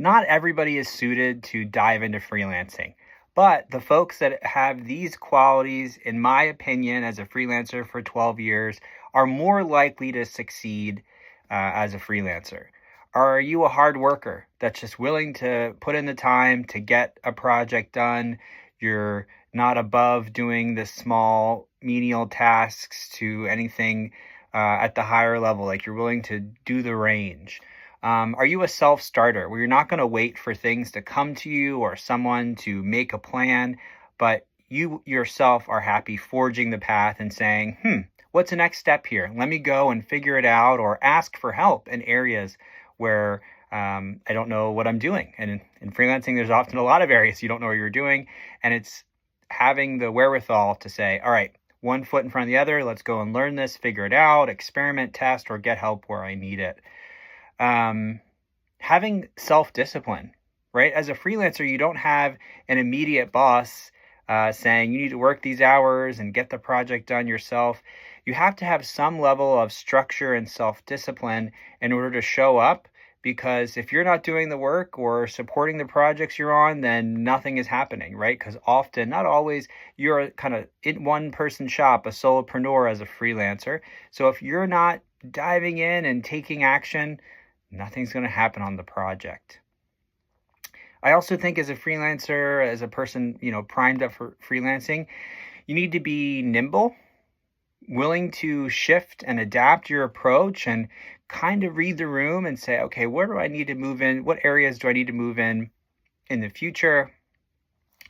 not everybody is suited to dive into freelancing. But the folks that have these qualities, in my opinion, as a freelancer for 12 years, are more likely to succeed as a freelancer. Are you a hard worker that's just willing to put in the time to get a project done? You're not above doing the small menial tasks to anything at the higher level, like you're willing to do the range. Are you a self-starter where you're not going to wait for things to come to you or someone to make a plan, but you yourself are happy forging the path and saying, what's the next step here? Let me go and figure it out, or ask for help in areas where I don't know what I'm doing. And in freelancing, there's often a lot of areas you don't know what you're doing. And it's having the wherewithal to say, all right, one foot in front of the other, let's go and learn this, figure it out, experiment, test, or get help where I need it. Having self-discipline, right? As a freelancer, you don't have an immediate boss saying you need to work these hours and get the project done yourself. You have to have some level of structure and self-discipline in order to show up, because if you're not doing the work or supporting the projects you're on, then nothing is happening, right? Because often, not always, you're kind of in one-person shop, a solopreneur as a freelancer. So if you're not diving in and taking action, nothing's going to happen on the project. I also think as a freelancer, as a person, primed up for freelancing, you need to be nimble, willing to shift and adapt your approach and kind of read the room and say, okay, where do I need to move in? What areas do I need to move in the future?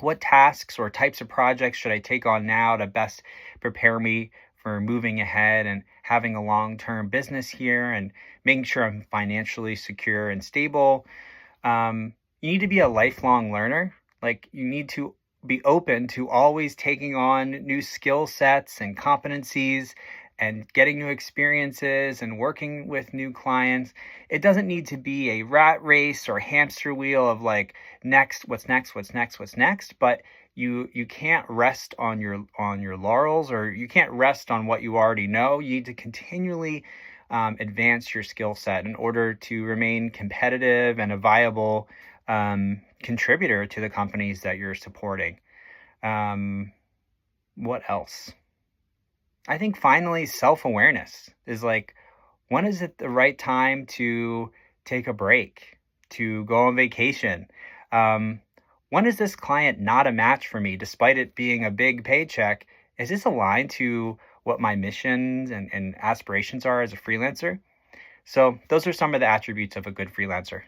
What tasks or types of projects should I take on now to best prepare me for moving ahead and having a long-term business here and making sure I'm financially secure and stable? You need to be a lifelong learner. Like, you need to be open to always taking on new skill sets and competencies and getting new experiences and working with new clients. It doesn't need to be a rat race or hamster wheel of like, what's next, but you can't rest on your laurels, or you can't rest on what you already know. You need to continually advance your skill set in order to remain competitive and a viable contributor to the companies that you're supporting. What else? I think finally, self-awareness is like, when is it the right time to take a break, to go on vacation? When is this client not a match for me, despite it being a big paycheck? Is this aligned to what my missions and aspirations are as a freelancer? So those are some of the attributes of a good freelancer.